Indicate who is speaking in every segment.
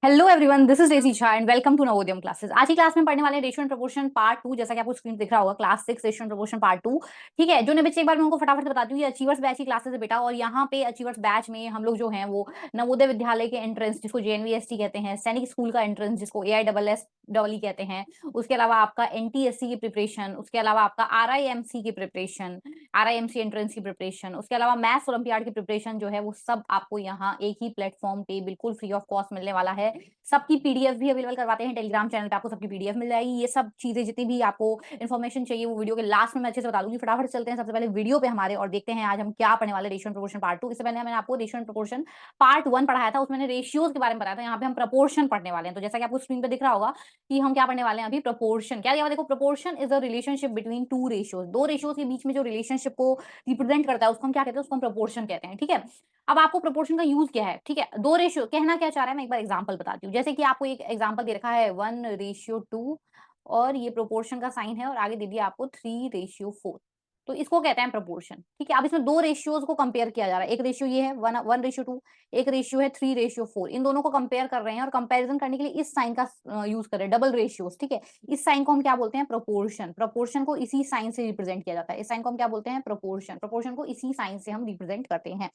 Speaker 1: Hello everyone, this is Daisy Jha and welcome to Navodayam classes. आज की class में पढ़ने वाले रेशियो एंड प्रोपोर्शन पार्ट 2। जैसा कि आपको स्क्रीन दिख रहा होगा, class 6 ratio and proportion part 2। ठीक है, जो नए बच्चे एक बार मैं उनको फटाफट से बताती हूँ, ये अचीवर्स बैच की क्लासेस है बेटा। और यहाँ पे अचीवर्स बैच में हम लोग जो हैं वो नवोदय विद्यालय के एंट्रेंस, जिसको जेएनवीएसटी कहते हैं, सैनिक स्कूल का एंट्रेंस जिसको AISSEE कहते हैं, उसके अलावा आपका NTSC की प्रिपरेशन, उसके अलावा आपका RIMC की प्रिपरेशन, RIMC एंट्रेंस की प्रिपरेशन, उसके अलावा मैथ्स ओलंपियाड की प्रिपरेशन जो है वो सब आपको यहाँ एक ही प्लेटफॉर्म पे बिल्कुल फ्री ऑफ कॉस्ट मिलने वाला है। सबकी पीडीएफ भी अवेलेबल करवाते हैं टेलीग्राम चैनल पे, आपको सबकी पीडीएफ मिल जाएगी। ये सब चीजें जितनी भी आपको इन्फॉर्मेशन चाहिए वो वीडियो के लास्ट में मैं अच्छे से बता दूंगी। फटाफट चलते हैं सबसे पहले वीडियो पे हमारे और देखते हैं आज हम क्या पढ़ने वाले रेशियो एंड प्रोपोर्शन पार्ट 2। इससे पहले मैंने आपको रेशियो एंड प्रोपोर्शन पार्ट 1 पढ़ाया था, उसमें मैंने रेशियोज के बारे में बताया था। यहाँ पे हम प्रपोर्शन पढ़ने वाले हैं। तो जैसा कि आपको स्क्रीन पे दिख रहा होगा कि हम क्या पढ़ने वाले हैं अभी, प्रपोर्शन। क्या दिया हुआ देखो, proportion is a relationship between two ratios. दो रेशियोज के बीच में जो रिलेशनशिप को रिप्रेजेंट करता है उसको हम क्या कहते हैं, उसको हम प्रपोर्शन कहते हैं। ठीक है, अब आपको प्रोपोर्शन का यूज क्या है, ठीक है, दो रेशियो कहना क्या चाह रहा है, मैं एक बार एग्जांपल बताती हूँ। जैसे कि आपको एक एग्जांपल दे रखा है 1:2 और ये प्रोपोर्शन का साइन है और आगे दे दिया आपको 3:4। तो इसको कहते हैं प्रोपोर्शन। ठीक है, अब इसमें दो रेशियोज को कंपेयर किया जा रहा है। एक रेशियो ये है 1:2, एक रेशियो है 3:4। इन दोनों को कंपेयर कर रहे हैं और कंपेरिजन करने के लिए इस साइन का यूज कर रहे हैं, डबल रेशियोज। ठीक है, इस साइन को हम क्या बोलते हैं, प्रोपोर्शन। प्रोपोर्शन को इसी साइन से रिप्रेजेंट किया जाता है। इस साइन को हम क्या बोलते हैं, प्रोपोर्शन। प्रोपोर्शन को इसी साइन से हम रिप्रेजेंट करते हैं।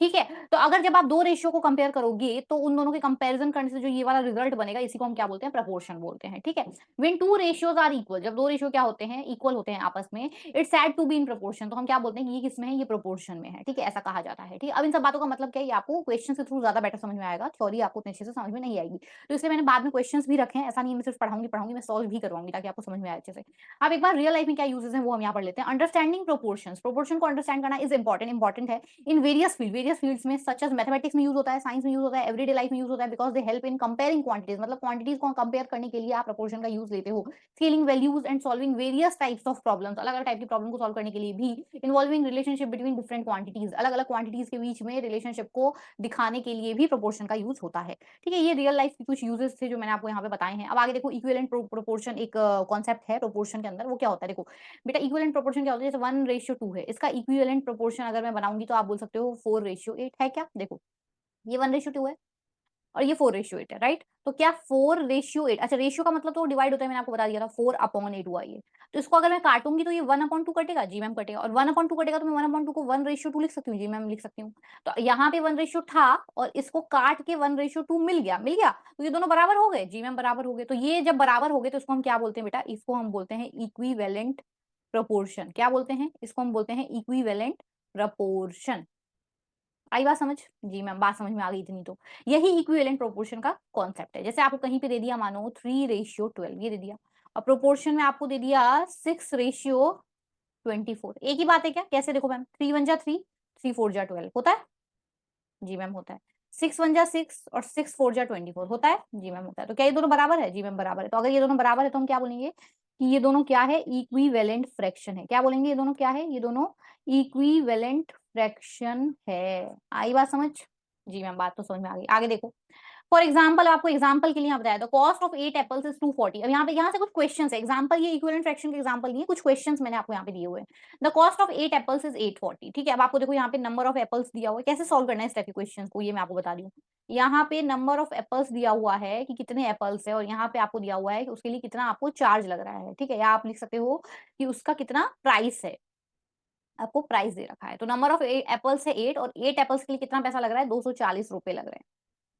Speaker 1: ठीक है, तो अगर जब आप दो रेशियो को कंपेयर करोगे तो उन दोनों के कंपैरिजन करने से जो ये वाला रिजल्ट बनेगा, इसी को हम क्या बोलते हैं, प्रोपोर्शन बोलते हैं। ठीक है, when two ratios are equal, जब दो रेशियो क्या होते हैं, इक्वल होते हैं आपस में, it's said to be in proportion. तो हम क्या बोलते हैं कि ये किसमें है, ये प्रोपोर्शन में है। ठीक है, ऐसा कहा जाता है। ठीक है, अब इन सब बातों का मतलब क्या है, ये आपको क्वेश्चन के थ्रू ज्यादा बेटर समझ में आएगा, थ्योरी आपको उतने अच्छे से समझ में नहीं आएगी। तो इसलिए मैंने बाद में क्वेश्चन भी रखे हैं। ऐसा नहीं है मैं सिर्फ पढ़ाऊंगी, मैं सॉल्व भी करवाऊंगी ताकि आपको समझ में आए अच्छे से। अब एक बार रियल लाइफ में क्या यूजेस हैं वो हम यहाँ पढ़ लेते हैं। अंडरस्टैंडिंग प्रोपोर्शन, प्रोपोर्शन को अंडरस्टैंड करना इज इंपॉर्टेंट है इन वेरियस फील्ड्स में, सच एज मैथमेटिक्स में यूज होता है, साइंस में यूज होता है, एवरीडे लाइफ में यूज होता है, because they help in comparing quantities. मतलब क्वांटिटीज को कंपेयर करने के लिए आप प्रोपोर्शन का यूज लेते हो। Scaling values and solving various types of problems, अलग अलग टाइप की प्रॉब्लम को सॉल्व करने के लिए भी, involving relationship between different quantities, अलग अलग क्वांटिटीज के बीच में रिलेशनशिप को दिखाने के लिए भी प्रोपोर्शन का यूज होता है। ठीक है, ये रियल लाइफ की कुछ यूजेस थे जो मैंने आपको यहाँ पे बताए हैं। अब आगे देखो, इक्विवेलेंट प्रोपोर्शन एक कॉन्सेप्ट है प्रोपोर्शन के अंदर। वो क्या होता है, देखो बेटा, इक्विवेलेंट प्रोपोर्शन क्या होता है, जैसे 1:2 है, इसका इक्विवेलेंट प्रोपोर्शन अगर मैं बनाऊंगी तो आप बोल सकते हो 4:8 है। क्या देखो, ये 1:2 है और ये 4:8 है, राइट। तो क्या 4:8, अच्छा रेशियो का मतलब तो डिवाइड होता है, मैंने आपको बता दिया था, 4/8 हुआ ये। तो इसको अगर मैं काटूंगी तो ये 1/2 कटेगा, जी मैम कटेगा। और 1/2 कटेगा तो मैं 1/2 को 1:2 लिख सकती हूँ, जी मैम लिख सकती हूँ। तो यहाँ पे 1 रेशियो था और इसको काट के 1:2 मिल गया। तो ये दोनों बराबर हो गए, जी मैम बराबर हो गए। तो ये जब बराबर हो गए तो इसको हम क्या बोलते हैं बेटा, इसको हम बोलते हैं इक्विवेलेंट प्रोपोर्शन। क्या बोलते हैं, इसको हम बोलते हैं इक्विवेलेंट प्रोपोर्शन। आई बात समझ, जी मैम बात समझ में आ गई इतनी तो। यही इक्विवेलेंट प्रोपोर्शन का कॉन्सेप्ट है। जैसे आपको कहीं पे दे दिया, मानो 3:12 ये दे दिया, और प्रोपोर्शन में आपको दे दिया 6:24। एक ही बात है क्या, कैसे देखो मैम, 3 1 जा 3, 3 4 जा 12 होता है, जी मैम होता है। 6 1 जा 6 और 6 4 जा 24 होता है, जी मैम होता है। तो क्या ये दोनों बराबर है, जी मैम बराबर है। तो अगर ये दोनों बराबर है तो हम क्या बोलेंगे कि ये दोनों क्या है, इक्विवेलेंट फ्रैक्शन है। क्या बोलेंगे, ये दोनों क्या है, ये दोनों इक्विवेलेंट फ्रैक्शन है। आई बात समझ, जी मैम बात तो समझ में आ गई। आगे देखो, फॉर एग्जाम्पल, आपको एग्जाम्पल के लिए यहाँ बताया, the cost of 8 apples is 240। अब यहाँ से कुछ क्वेश्चन है, एग्जाम्पल ये इक्विवेलेंट फ्रैक्शन के एग्जाम्पल नहीं है, कुछ क्वेश्चन मैंने आपको यहाँ पे दिए हुए हैं। The cost of 8 apples is 840। ठीक है, अब आपको देखो यहाँ पे नंबर ऑफ एप्पल्स दिया हुआ है, कैसे सॉल्व करना है इस टाइप के क्वेश्चन को, ये मैं आपको बता रही हूँ। यहाँ पे नंबर ऑफ एप्पल्स दिया हुआ है कि कितने एप्पल्स है, और यहाँ पे आपको दिया हुआ है कि उसके लिए कितना आपको चार्ज लग रहा है। ठीक है, या आप लिख सकते हो कि उसका कितना प्राइस है, आपको प्राइस दे रखा है। तो नंबर ऑफ एप्पल्स है 8 और 8 एप्पल्स के लिए कितना पैसा लग रहा है, 240 रुपए लग रहे हैं,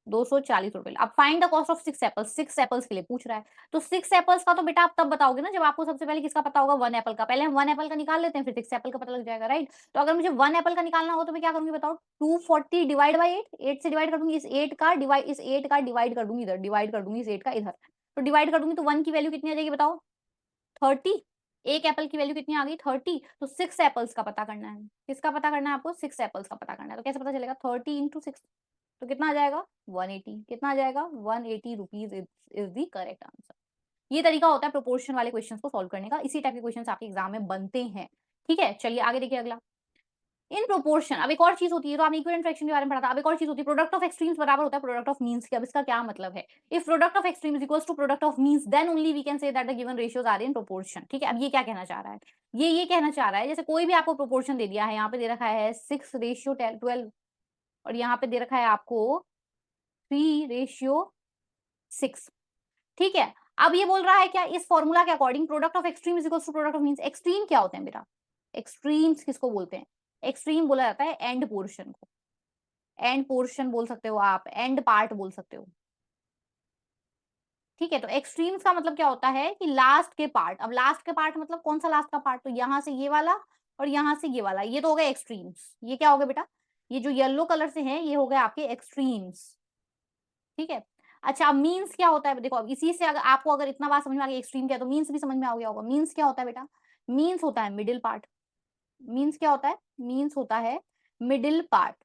Speaker 1: 240 रुपए। अब find the cost of 6 apples, 6 apples के लिए पूछ रहा है। तो 6 एप्पल्स का तो बेटा आप तब बताओगे ना जब आपको सबसे पहले किसका पता होगा, 1 एप्पल का। पहले हम 1 एप्पल का निकाल लेते हैं, फिर 6 एप्पल का पता लग जाएगा, राइट। तो अगर मुझे 1 एप्पल का निकालना हो तो मैं क्या करूंगी बताओ, 240 डिवाइड बाई 8, 8 से डिवाइड कर दूंगी, इस 8 का डिवाइड कर दूंगी इधर, डिवाइड कर दूंगी इस 8 का इधर। तो डिवाइड कर दूंगी तो 1 की वैल्यू कितनी आ जाएगी बताओ, 30। एक एप्पल की वैल्यू कितनी आ गई, 30। तो 6 एप्पल्स का पता करना है, किसका पता करना है आपको, 6 एप्पल्स का पता करना है। तो कैसे पता चलेगा, 30 × 6, तो कितना आ जाएगा 180, कितना आ जाएगा 180 rupees is the correct answer. ये तरीका होता है प्रोपोर्शन वाले क्वेश्चंस को सॉल्व करने का। इसी टाइप के क्वेश्चंस आपके एग्जाम में बनते हैं। ठीक है, चलिए आगे देखिए अगला, इन प्रोपोर्शन। अब एक और चीज होती है, तो आपने इक्विवेलेंट फ्रैक्शन के बारे में पढ़ा था। अब एक और चीज होती है, प्रोडक्ट ऑफ एक्सट्रीम्स बराबर होता है प्रोडक्ट ऑफ मीन्स के। अब इसका क्या मतलब है, if product of extremes equals to product of means then only we can say that the given ratios are in proportion. ठीक है, अब ये क्या कहना चाह रहा है, ये कहना चाह रहा है, जैसे कोई भी आपको प्रोपोर्शन दे दिया है, यहाँ पे दे रखा है 6:12 और यहाँ पे दे रखा है आपको 3:4, 6। ठीक है, अब ये बोल रहा है क्या, इस फॉर्मूला के according product of extreme is equal to product of means. Extreme क्या होते हैं बेटा, एक्सट्रीम्स किसको बोलते हैं, एक्सट्रीम बोला जाता है एंड पोर्शन को, एंड पोर्शन बोल सकते हो आप, एंड पार्ट बोल सकते हो। ठीक है, तो एक्सट्रीम्स का मतलब क्या होता है कि लास्ट के पार्ट। अब लास्ट के पार्ट मतलब कौन सा लास्ट का पार्ट, तो यहाँ से ये वाला और यहाँ से ये वाला, ये तो हो गए एक्सट्रीम्स। ये क्या हो गया बेटा, ये जो येलो कलर से है ये हो गए आपके एक्सट्रीम्स। ठीक है, अच्छा अब मीन्स क्या होता है, देखो अब इसी से अगर आपको अगर इतना बात समझ में आ गया एक्सट्रीम क्या, तो मीन्स भी समझ में आ गया होगा। मीन्स क्या होता है बेटा, मीन्स होता है मिडिल पार्ट। मीन्स क्या होता है, मीन्स होता है मिडिल पार्ट,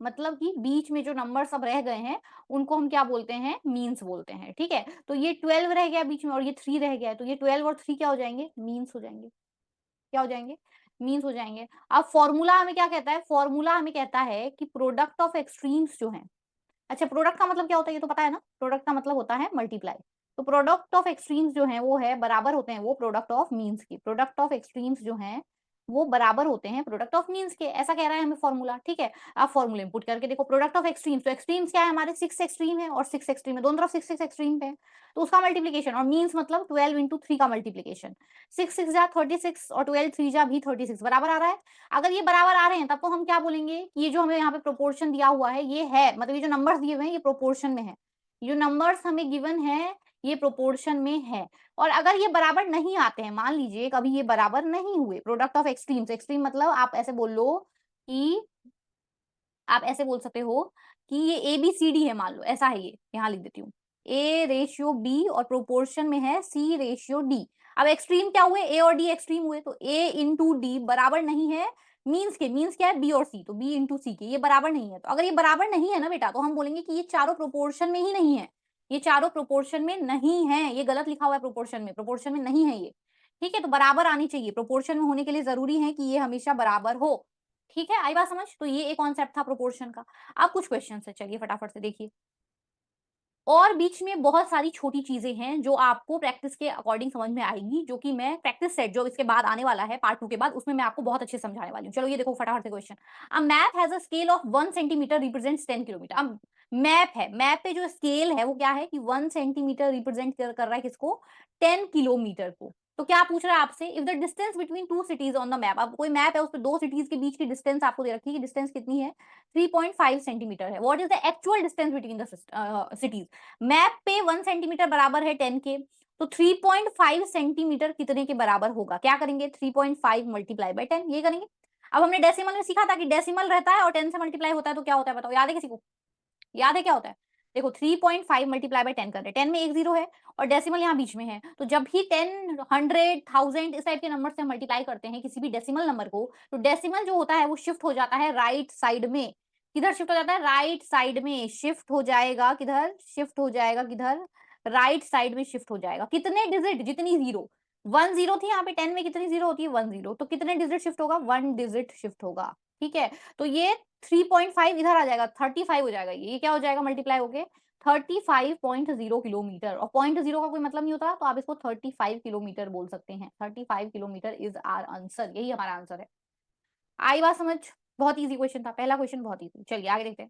Speaker 1: मतलब कि बीच में जो नंबर सब रह गए हैं उनको हम क्या बोलते हैं, मीन्स बोलते हैं। ठीक है, तो ये 12 रह गया बीच में और ये 3 रह गया है, तो ये 12 और 3 क्या हो जाएंगे, मीन्स हो जाएंगे। क्या हो जाएंगे, मीन्स हो जाएंगे। अब फॉर्मूला हमें क्या कहता है, फॉर्मूला हमें कहता है कि प्रोडक्ट ऑफ एक्सट्रीम्स जो है, अच्छा प्रोडक्ट का मतलब क्या होता है ये तो पता है ना, प्रोडक्ट का मतलब होता है मल्टीप्लाई। तो प्रोडक्ट ऑफ एक्सट्रीम्स जो है वो है बराबर होते हैं वो प्रोडक्ट ऑफ मीन्स के, प्रोडक्ट ऑफ एक्सट्रीम्स जो है वो बराबर होते हैं प्रोडक्ट ऑफ मीन्स के, ऐसा कह रहा है हमें फॉर्मूला। ठीक है, आप फॉर्मूला इंपुट करके देखो, प्रोडक्ट ऑफ एक्सट्रीम्स, तो एक्सट्रीम्स क्या है हमारे, 6 एक्सट्रीम है और 6 एक्सट्रीम है, दोनों तरफ 6 6 एक्सट्रीम पे है, तो उसका मल्टीप्लीकेशन, और मीन्स मतलब 12 इंटू 3 का मल्टीप्लीकेशन। 6 6 जा 36 और 12 3 जा भी 36 बराबर आ रहा है। अगर ये बराबर आ रहे हैं तब तो हम क्या बोलेंगे कि ये जो हमें यहाँ पे प्रोपोर्शन दिया हुआ है ये है, मतलब ये जो नंबर्स दिए हुए हैं ये प्रोपोर्शन में है, जो नंबर्स हमें गिवन है ये प्रोपोर्शन में है। और अगर ये बराबर नहीं आते हैं, मान लीजिए कभी ये बराबर नहीं हुए, प्रोडक्ट ऑफ एक्सट्रीम्स, एक्सट्रीम मतलब आप ऐसे बोल लो कि, आप ऐसे बोल सकते हो कि ये ए बी सी डी है, मान लो ऐसा है, ये यहाँ लिख देती हूँ, ए रेशियो बी और प्रोपोर्शन में है सी रेशियो डी। अब एक्सट्रीम क्या हुए, ए और डी एक्सट्रीम हुए, तो ए इंटू डी बराबर नहीं है मीन्स के, मीन्स क्या है बी और सी, तो बी इंटू सी के, ये बराबर नहीं है। तो अगर ये बराबर नहीं है ना बेटा, तो हम बोलेंगे कि ये चारों प्रोपोर्शन में ही नहीं है, ये चारों प्रोपोर्शन में नहीं है, ये गलत लिखा हुआ है प्रोपोर्शन में, प्रोपोर्शन में नहीं है ये। ठीक है, तो बराबर आनी चाहिए, प्रोपोर्शन में होने के लिए जरूरी है कि ये हमेशा बराबर हो। ठीक है, आई बात समझ, तो ये एक कॉन्सेप्ट था प्रोपोर्शन का। अब कुछ क्वेश्चन है, चलिए फटाफट से देखिए। और बीच में बहुत सारी छोटी चीजें हैं जो आपको प्रैक्टिस के अकॉर्डिंग समझ में आएगी, जो कि मैं प्रैक्टिस सेट जो इसके बाद आने वाला है पार्ट 2 के बाद, उसमें मैं आपको बहुत अच्छे से समझाने वाली हूँ। चलो ये देखो फटाफट से question. A map has a scale of 1 centimetre represents 10 kilometre. अब मैप है, मैप पे जो स्केल है वो क्या है कि 1 सेंटीमीटर रिप्रेजेंट कर रहा है किसको, 10 किलोमीटर को। तो क्या पूछ रहा है आपसे, if the distance between two CTs on the map, अब कोई मैप है उस पर दो सिटीज के बीच की डिस्टेंस आपको दे रखी है कि डिस्टेंस कितनी है, 3.5 सेंटीमीटर है। What is the actual distance between the cities. Map पे 1 सेंटीमीटर बराबर है 10 के, तो 3.5 सेंटीमीटर कितने के बराबर होगा, क्या करेंगे 3.5 मल्टीप्लाई बाय 10, ये करेंगे। अब हमने डेसिमल में सीखा था कि डेसिमल रहता है और 10 से मल्टीप्लाई होता है, तो क्या होता है बताओ, याद है किसी को, याद है क्या होता है। देखो 3.5 मल्टीप्लाई बाय 10 कर रहे हैं, 10 में एक जीरो है और डेसिमल यहाँ बीच में है, तो जब भी 10 100 1000 इस टाइप के नंबर से मल्टीप्लाई करते हैं किसी भी डेसिमल नंबर को, तो डेसिमल जो होता है वो शिफ्ट हो जाता है राइट साइड में। किधर शिफ्ट हो जाता है, राइट साइड में शिफ्ट हो जाएगा, किधर शिफ्ट हो जाएगा, किधर, राइट साइड में शिफ्ट हो जाएगा। कितने डिजिट, जितनी जीरो, 1 जीरो थी यहाँ पे, 10 में कितनी जीरो होती है 1 जीरो, तो कितने डिजिट शिफ्ट होगा, 1 डिजिट शिफ्ट होगा। ठीक है, तो ये 3.5 इधर आ जाएगा, 35 हो जाएगा, ये क्या हो जाएगा मल्टीप्लाई होके 35.0 किलोमीटर, और पॉइंट जीरो का कोई मतलब नहीं होता, तो आप इसको 35 किलोमीटर बोल सकते हैं। 35 किलोमीटर इज आर आंसर, यही हमारा आंसर है। आई बात समझ, बहुत इजी क्वेश्चन था, पहला क्वेश्चन बहुत इजी। चलिए आगे देखते हैं।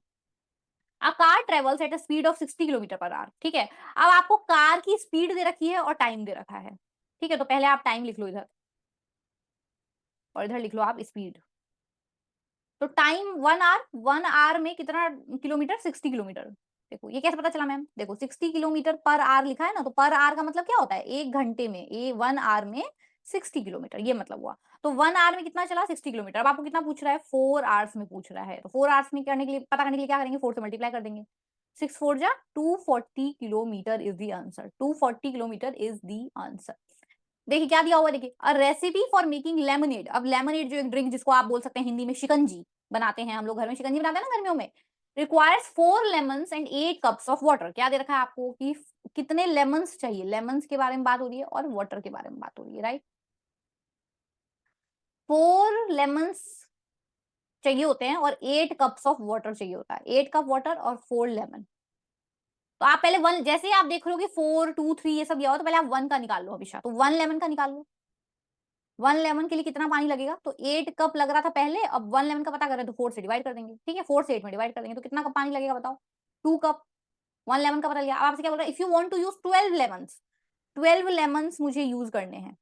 Speaker 1: A car travels at a speed of 60 kilometre per hour. ठीक है, अब आपको कार की स्पीड दे रखी है और टाइम दे रखा है। ठीक है, तो पहले आप टाइम लिख लो इधर और इधर लिख लो आप स्पीड। तो टाइम 1 आवर, 1 आवर में कितना किलोमीटर, 60 किलोमीटर। देखो ये कैसे पता चला मैम, देखो 60 किलोमीटर पर आवर लिखा है ना, तो पर आवर का मतलब क्या होता है, एक घंटे में, 1 आवर में 60 किलोमीटर, ये मतलब हुआ। तो 1 आवर में कितना चला, 60 किलोमीटर। अब आपको कितना पूछ रहा है, 4 आवर्स में पूछ रहा है, तो 4 आवर्स में करने के लिए, पता करने के लिए क्या करेंगे, 4 से मल्टीप्लाई कर देंगे। 6 4 जा 240 kilometre is the answer, 240 kilometre is the answer. देखिए क्या दिया हुआ है, देखिए अ रेसिपी फॉर मेकिंग लेमनेड। अब लेमनेड जो एक ड्रिंक जिसको आप बोल सकते हैं हिंदी में शिकंजी, बनाते हैं हम लोग घर में, शिकंजी बनाते हैं ना गर्मियों में, requires 4 lemons and 8 cups of water. क्या दे रखा है आपको कि कितने लेमन्स चाहिए, लेमन्स के बारे में बात हो रही है और वाटर के बारे में बात हो रही है, राइट। 4 लेमन्स चाहिए होते हैं और 8 कप्स ऑफ वाटर चाहिए होता है, 8 कप वाटर और 4 लेमन। तो आप पहले वन, जैसे ही आप देख रहे हो कि 4 2 3 ये सब दिया हो, तो पहले आप 1 का निकाल लो हमेशा, तो 1 लेमन का निकाल लो। 1 लेमन के लिए कितना पानी लगेगा, तो 8 कप लग रहा था पहले, अब 1 लेमन का पता कर रहे हैं तो 4 से डिवाइड कर देंगे। ठीक है, 4 से 8 में डिवाइड कर देंगे, तो कितना कप पानी लगेगा बताओ, 2 कप। 1 लेमन का पता लिया। अब आपसे क्या बोल रहा है, if you want to use 12 lemons, 12 lemons मुझे यूज करने हैं,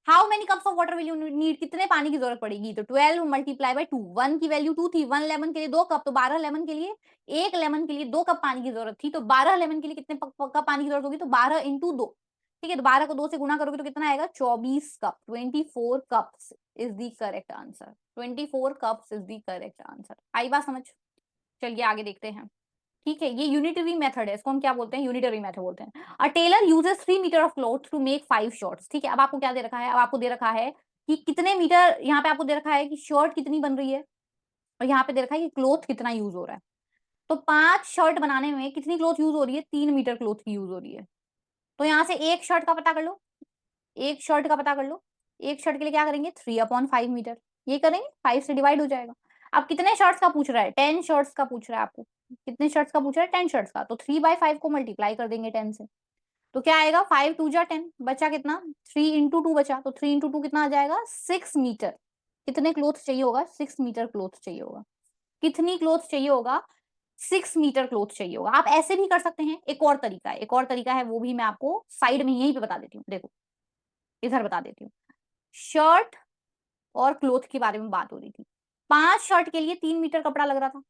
Speaker 1: how many cups of water will you need, कितने पानी की जरूरत पड़ेगी, तो 12 मल्टीप्लाई बाय 2, 1 की वैल्यू 2 थी, 1 लेमन के लिए 2 कप, तो 12 लेमन के लिए, 1 लेमन के लिए 2 कप पानी की जरूरत थी, तो 12 लेमन के लिए कितने कप पानी की जरूरत होगी, तो 12 इंटू 2, ठीक है, तो 12 को 2 से गुणा करोगे तो कितना आएगा, 24 cup, 24 cups is the correct answer, 24 cups is the correct answer. आई बात समझ, चलिए आगे देखते हैं। ठीक है, ये यूनिटरी मेथड है, इसको हम क्या बोलते हैं, यूनिटरी मेथड बोलते हैं। A tailor uses 3 metre of cloth to make 5 shirts, ठीक है, अब आपको क्या दे रखा है, अब आपको दे रखा है कि कितने मीटर, यहाँ पे आपको दे रखा है कि शर्ट कितनी बन रही है, और यहाँ पे दे रखा है कि क्लॉथ कितना यूज हो रहा है। तो 5 शर्ट बनाने में कितनी क्लॉथ यूज हो रही है, 3 मीटर क्लॉथ की यूज हो रही है। तो यहाँ से एक शर्ट का पता कर लो, एक शर्ट का पता कर लो, एक शर्ट के लिए क्या करेंगे, 3/5 मीटर, ये करेंगे, 5 से डिवाइड हो जाएगा। अब कितने शर्ट्स का पूछ रहा है, 10 शर्ट्स का पूछ रहा है आपको, कितने शर्ट्स का पूछ रहा है, 10 शर्ट्स का, तो 3/5 को मल्टीप्लाई कर देंगे 10 से, तो क्या आएगा, 5 2 जा 10, बचा कितना, 3 इंटू 2 बचा, तो 3 इंटू 2 कितना आ जाएगा, 6 मीटर। कितने क्लोथ चाहिए होगा, 6 मीटर क्लोथ चाहिए होगा, कितनी क्लोथ चाहिए होगा, 6 मीटर क्लोथ चाहिए होगा। आप ऐसे भी कर सकते हैं, एक और तरीका है, एक और तरीका है, वो भी मैं आपको साइड में यहीं पे बता देती हूँ, देखो इधर बता देती हूँ। शर्ट और क्लोथ के बारे में बात हो रही थी, 5 शर्ट के लिए 3 मीटर कपड़ा लग रहा था,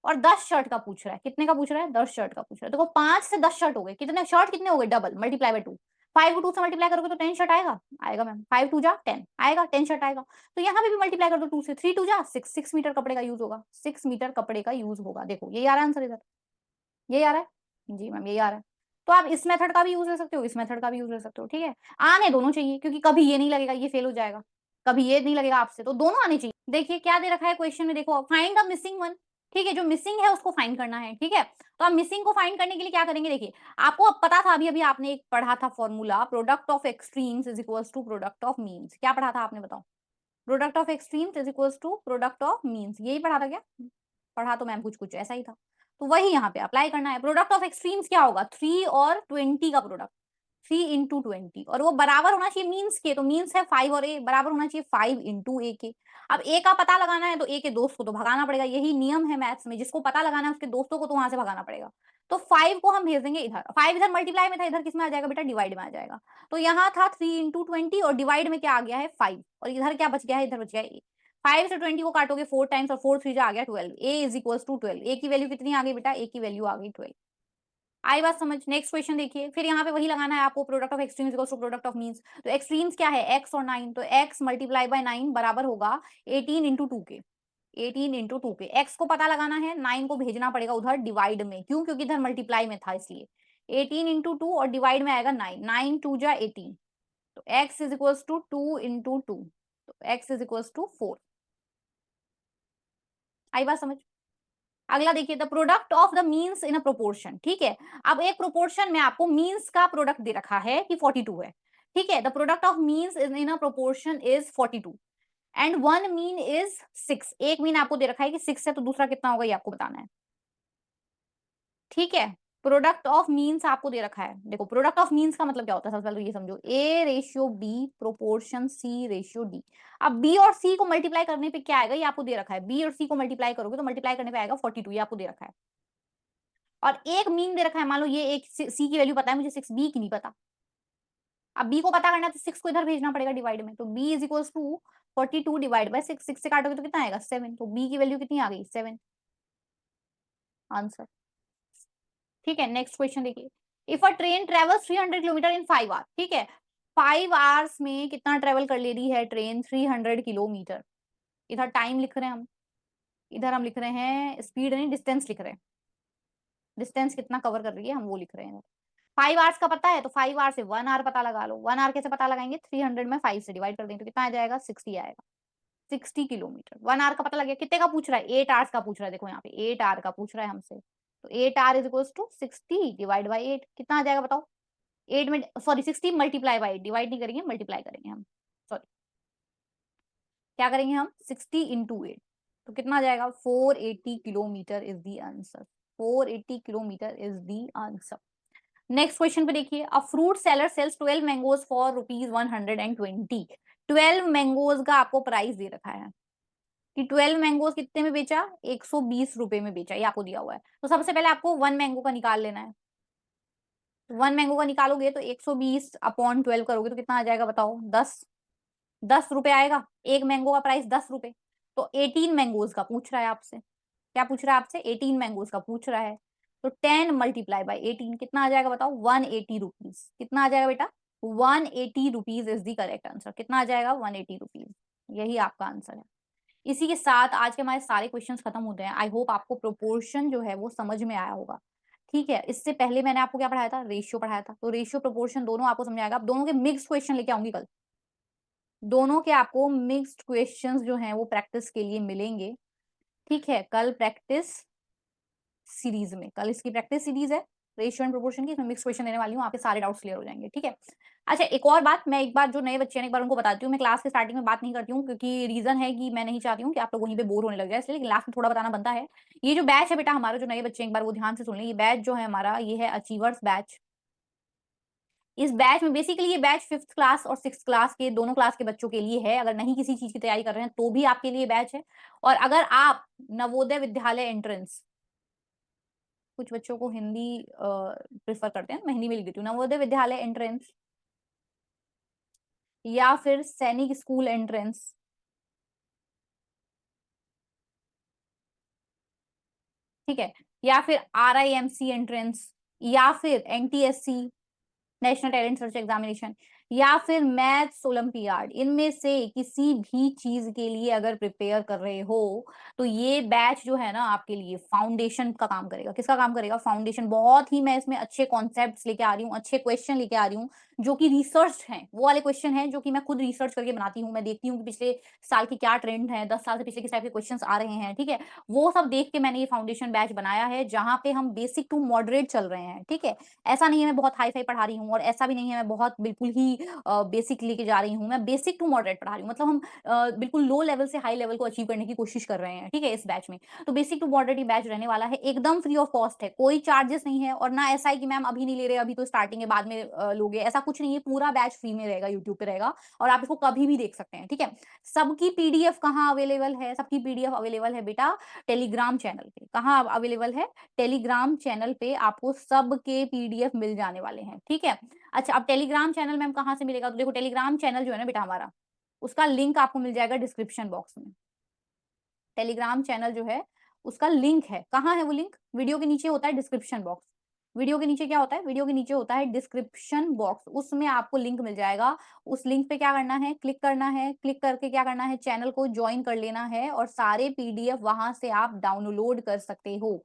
Speaker 1: और 10 शर्ट का पूछ रहा है, कितने का पूछ रहा है, 10 शर्ट का पूछ रहा है। देखो 5 से 10 शर्ट हो गए, कितने शर्ट कितने हो गए, डबल, मल्टीप्लाई बाय 2, 5 को 2 से मल्टीप्लाई करोगे तो 10 शर्ट आएगा, आएगा मैम, 5 2 जा 10 आएगा, 10 शर्ट आएगा। तो यहाँ पे भी मल्टीप्लाई कर दो 2 से, 3 2 जा 6, 6 मीटर कपड़े का यूज होगा, 6 मीटर कपड़े का यूज होगा। देखो यही आ रहा है आंसर इधर, यही आ रहा है जी मैम, यही आ रहा है। तो आप इस मेथड का भी यूज ले सकते हो, इस मेथड का भी यूज ले सकते हो, ठीक है, आने दोनों चाहिए, क्योंकि कभी ये नहीं लगेगा ये फेल हो जाएगा, कभी ये नहीं लगेगा आपसे, तो दोनों आने चाहिए। देखिए क्या दे रखा है क्वेश्चन में, देखो फाइंड द मिसिंग वन, ठीक है, जो मिसिंग है उसको फाइंड करना है, ठीक है। तो आप मिसिंग को फाइंड करने के लिए क्या करेंगे, देखिए आपको अब पता था, अभी अभी आपने एक पढ़ा था formula, product of extremes is equals to product of means, क्या पढ़ा था आपने बताओ, product of extremes is equals to product of means, यही पढ़ा था क्या, पढ़ा तो मैम कुछ कुछ ऐसा ही था, तो वही यहाँ पे अप्लाई करना है। प्रोडक्ट ऑफ एक्सट्रीम्स क्या होगा, 3 और 20 का प्रोडक्ट, 3 इंटू 20, और वो बराबर होना चाहिए मीन्स के, तो मीन्स है 5 और ए, बराबर होना चाहिए 5 इंटू ए के। अब ए का पता लगाना है तो ए के दोस्त को तो भगाना पड़ेगा, यही नियम है मैथ्स में, जिसको पता लगाना है उसके दोस्तों को तो वहां से भगाना पड़ेगा। तो 5 को हम भेज देंगे इधर, 5 इधर मल्टीप्लाई में था, इधर किसमें आ जाएगा बेटा, डिवाइड में आ जाएगा। तो यहाँ था 3 इंटू 20, और डिवाइड में क्या आ गया है 5, और इधर क्या बच गया है, इधर बच गया है 5 से 20 को काटोगे 4 टाइम्स, और 4 3 जा आ गया 12, ए इज इक्वल्स टू 12, ए की वैल्यू कितनी आ गई बेटा, ए की वैल्यू आ गई 12। आई बात समझ, नेक्स्ट क्वेश्चन देखिए, फिर यहाँ पे वही लगाना है आपको, product of extremes equals to product of means. तो एक्सट्रीम्स क्या है, एक्स और 9, तो एक्स मल्टीप्लाई बाय 9 बराबर होगा 18 इंटू 2 के, 18 इंटू 2 के, एक्स को पता लगाना है, 9 को भेजना पड़ेगा उधर डिवाइड में, क्यों, क्योंकि इधर मल्टीप्लाई में था इसलिए, 18 इंटू 2 और डिवाइड में आएगा 9, 9 2 जा 18, तो x is equals to 2 into 2, तो एक्स इज इक्वल्स टू 4। आई बात समझ। अगला देखिए, the product of the means in a proportion, ठीक है, अब एक प्रोपोर्शन में आपको मीन्स का प्रोडक्ट दे रखा है कि 42 है, ठीक है, the product of means in a proportion is 42 and one mean is 6, एक मीन आपको दे रखा है कि 6 है, तो दूसरा कितना होगा ये आपको बताना है, ठीक है। प्रोडक्ट ऑफ मीन्स आपको दे रखा है, देखो प्रोडक्ट ऑफ मीन्स का मतलब क्या होता है, सबसे पहले तो ये समझो, A ratio B proportion C ratio D. अब बी और सी को मल्टीप्लाई करने पे क्या आएगा, ये आपको दे रखा है, बी और सी को मल्टीप्लाई करोगे तो मल्टीप्लाई करने पे आएगा 42, ये आपको दे रखा है, और एक मीन दे रखा है, मान लो ये एक सी की वैल्यू पता है मुझे 6, बी की नहीं पता, अब बी को पता करना है तो 6 को इधर भेजना पड़ेगा डिवाइड में, तो B is equals to 42 divide by 6, 6 से काटोगे तो कितना आएगा 7, तो बी की वैल्यू कितनी आ गई 7, आंसर, ठीक है। नेक्स्ट क्वेश्चन देखिए, if a train travels 300 kilometre in 5 hours, ठीक है, 5 आवर्स में कितना ट्रेवल कर ले रही है ट्रेन, 300 किलोमीटर, इधर टाइम लिख रहे हैं हम, इधर हम लिख रहे हैं स्पीड नहीं, डिस्टेंस लिख रहे हैं, डिस्टेंस कितना कवर कर रही है हम वो लिख रहे हैं। 5 आवर्स का पता है तो 5 आवर से 1 आवर पता लगा लो, 1 आवर कैसे पता लगाएंगे, 300 में 5 से डिवाइड कर देंगे तो कितना आ जाएगा 60 आएगा, 60 किलोमीटर। 1 आवर का पता लग गया, कितने का पूछ रहा है, 8 आवर्स का पूछ रहा है, देखो यहाँ पे 8 आवर का पूछ रहा है हमसे, तो 8 hour is equals to 60 divide by 8, कितना आ जाएगा बताओ, 8 में सॉरी 60 मल्टीप्लाई बाई 8, डिवाइड नहीं करेंगे मल्टीप्लाई करेंगे हम, सॉरी क्या करेंगे हम 60 इंटू 8, तो कितना आ जाएगा 480 kilometre is the answer, 480 kilometre is the answer. Next question पे देखिए, a fruit seller sales 12 mangoes for rupees 120, 12 mangoes का आपको प्राइस दे रखा है, कि 12 मैंगोज कितने में बेचा, 120 रुपए में बेचा, ये आपको दिया हुआ है। तो सबसे पहले आपको 1 मैंगो का निकाल लेना है। 1 मैंगो का निकालोगे तो 120 अपॉन 12 करोगे तो कितना आ जाएगा बताओ, 10 रुपए आएगा। एक मैंगो का प्राइस 10 रुपए। तो 18 मैंगोज का पूछ रहा है आपसे। क्या पूछ रहा है आपसे, 18 मैंगोज का पूछ रहा है। तो 10 मल्टीप्लाई बाई 18 कितना आ जाएगा बताओ, 180 रुपीज। कितना आ जाएगा बेटा, 180 rupees is the correct answer. कितना आ जाएगा, 180 रुपीज। यही आपका आंसर है। इसी के साथ आज के हमारे सारे क्वेश्चंस खत्म होते हैं। आई होप आपको प्रोपोर्शन जो है वो समझ में आया होगा। ठीक है, इससे पहले मैंने आपको क्या पढ़ाया था, रेशियो पढ़ाया था। तो रेशियो प्रोपोर्शन दोनों आपको समझ आएगा। अब दोनों के मिक्स क्वेश्चन लेके आऊंगी कल। दोनों के आपको मिक्स्ड क्वेश्चंस जो हैं वो प्रैक्टिस के लिए मिलेंगे। ठीक है, कल प्रैक्टिस सीरीज में, कल इसकी प्रैक्टिस सीरीज है रेशियो एंड प्रोपोर्शन की। इसमें मिक्स क्वेश्चन देने वाली हूँ, आपके सारे डाउट्स क्लियर हो जाएंगे। ठीक है। अच्छा, एक और बात, मैं एक बार जो नए बच्चे हैं एक बार उनको बताती हूँ। मैं क्लास के स्टार्टिंग में बात नहीं करती हूँ, क्योंकि रीजन है कि मैं नहीं चाहती हूँ कि आप लोग वहीं पे बोर होने लग जाए, इसलिए लास्ट में थोड़ा बताना बनता है। ये जो बैच है बेटा हमारा, जो नए बच्चे एक बार वो ध्यान से सुन लें। ये बैच जो है हमारा, ये है अचीवर्स बैच। इस बैच में बेसिकली ये बैच 5th क्लास और 6th क्लास के दोनों क्लास के बच्चों के लिए है। अगर नहीं किसी चीज की तैयारी कर रहे हैं तो भी आपके लिए बैच है। और अगर आप नवोदय विद्यालय एंट्रेंस, कुछ बच्चों को हिंदी प्रेफर करते हैं, मैं हिंदी में लिख देती हूँ, नवोदय विद्यालय एंट्रेंस या फिर सैनिक स्कूल एंट्रेंस, ठीक है, या फिर RIMC एंट्रेंस, या फिर NTSC national talent search examination, या फिर मैथ्स ओलंपियाड, इनमें से किसी भी चीज के लिए अगर प्रिपेयर कर रहे हो तो ये बैच जो है ना आपके लिए फाउंडेशन का काम करेगा। किसका काम करेगा, फाउंडेशन। बहुत ही मैं इसमें अच्छे कॉन्सेप्ट्स लेके आ रही हूँ, अच्छे क्वेश्चन लेके आ रही हूँ, जो कि रिसर्च हैं। वो वाले क्वेश्चन हैं जो कि मैं खुद रिसर्च करके बनाती हूँ। मैं देखती हूँ कि पिछले साल के क्या ट्रेंड है, 10 साल से पिछले किस टाइप के क्वेश्चन आ रहे हैं। ठीक है, वो सब देख के मैंने ये फाउंडेशन बैच बनाया है, जहां पे हम बेसिक टू मॉडरेट चल रहे हैं। ठीक है, ऐसा नहीं है मैं बहुत हाई फाई पढ़ा रही हूँ, और ऐसा भी नहीं है मैं बहुत बिल्कुल ही बेसिक लेके जा रही हूँ। मैं बेसिक टू मॉडरेट पढ़ा रही हूँ, मतलब हम बिल्कुल लो लेवल से हाई लेवल को अचीव करने की कोशिश कर रहे हैं। ठीक है, इस बैच में तो बेसिक टू मॉडरेट ही बैच रहने वाला है। एकदम फ्री ऑफ कॉस्ट है, कोई चार्जेस नहीं है। और ना ऐसा है कि मैम अभी नहीं ले रहे, अभी तो स्टार्टिंग है बाद में लोगे, ऐसा कुछ नहीं है। पूरा बैच फ्री में रहेगा, यूट्यूब पे रहेगा, और आप इसको कभी भी देख सकते हैं। ठीक है, सबकी पीडीएफ कहाँ अवेलेबल है, सबकी पीडीएफ अवेलेबल है बेटा टेलीग्राम चैनल पे। कहाँ अवेलेबल है, टेलीग्राम चैनल पे आपको सबके पीडीएफ मिल जाने वाले हैं। ठीक है। अच्छा, अब टेलीग्राम चैनल मैम कहाँ से मिलेगा, तो देखो टेलीग्राम चैनल जो है ना बेटा हमारा, उसका लिंक आपको मिल जाएगा डिस्क्रिप्शन बॉक्स में। टेलीग्राम चैनल जो है उसका लिंक है, कहाँ है वो लिंक, वीडियो के नीचे होता है डिस्क्रिप्शन बॉक्स। वीडियो के नीचे क्या होता है, वीडियो के नीचे होता है डिस्क्रिप्शन बॉक्स, उसमें आपको लिंक मिल जाएगा। उस लिंक पे क्या करना है, क्लिक करना है। क्लिक करके क्या करना है, चैनल को ज्वाइन कर लेना है, और सारे पीडीएफ वहां से आप डाउनलोड कर सकते हो।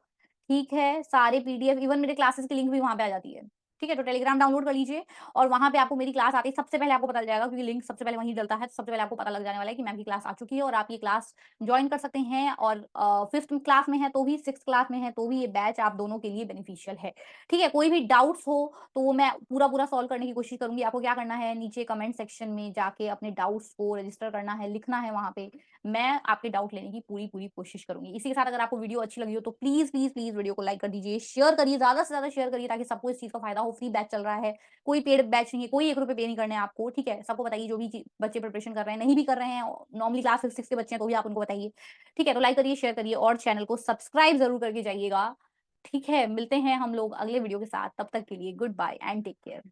Speaker 1: ठीक है, सारे पीडीएफ, इवन मेरे क्लासेस की लिंक भी वहां पे आ जाती है। ठीक है, तो टेलीग्राम डाउनलोड कर लीजिए, और वहां पे आपको मेरी क्लास आती है सबसे पहले आपको पता चल जाएगा, क्योंकि लिंक सबसे पहले वहीं डलता है। तो सबसे पहले आपको पता लग जाने वाला है कि मैम की क्लास आ चुकी है, और आप ये क्लास ज्वाइन कर सकते हैं। और 5th क्लास में है तो भी, 6th क्लास में है तो भी, ये बैच आप दोनों के लिए बेनिफिशियल है। ठीक है, कोई भी डाउट्स हो तो वो मैं पूरा पूरा सॉल्व करने की कोशिश करूंगी। आपको क्या करना है, नीचे कमेंट सेक्शन में जाके अपने डाउट्स को रजिस्टर करना है, लिखना है वहां पे। मैं आपके डाउट लेने की पूरी पूरी कोशिश करूंगी। इसी के साथ अगर आपको वीडियो अच्छी लगी हो तो प्लीज प्लीज प्लीज वीडियो को लाइक कर दीजिए, शेयर करिए, ज्यादा से ज्यादा शेयर करिए, ताकि सबको इस चीज का फायदा हो। फ्री बैच चल रहा है, कोई पेड बैच नहीं है, कोई 1 रुपए पे नहीं करने हैं आपको। ठीक है, सबको बताइए, जो भी बच्चे प्रिपरेशन कर रहे हैं, नहीं भी कर रहे हैं, नॉर्मली क्लास 5 6 के बच्चे हैं तो भी आप उनको बताइए। ठीक है, तो लाइक करिए, शेयर करिए, और चैनल को सब्सक्राइब जरूर करके जाइएगा। ठीक है, मिलते हैं हम लोग अगले वीडियो के साथ, तब तक के लिए goodbye and take care.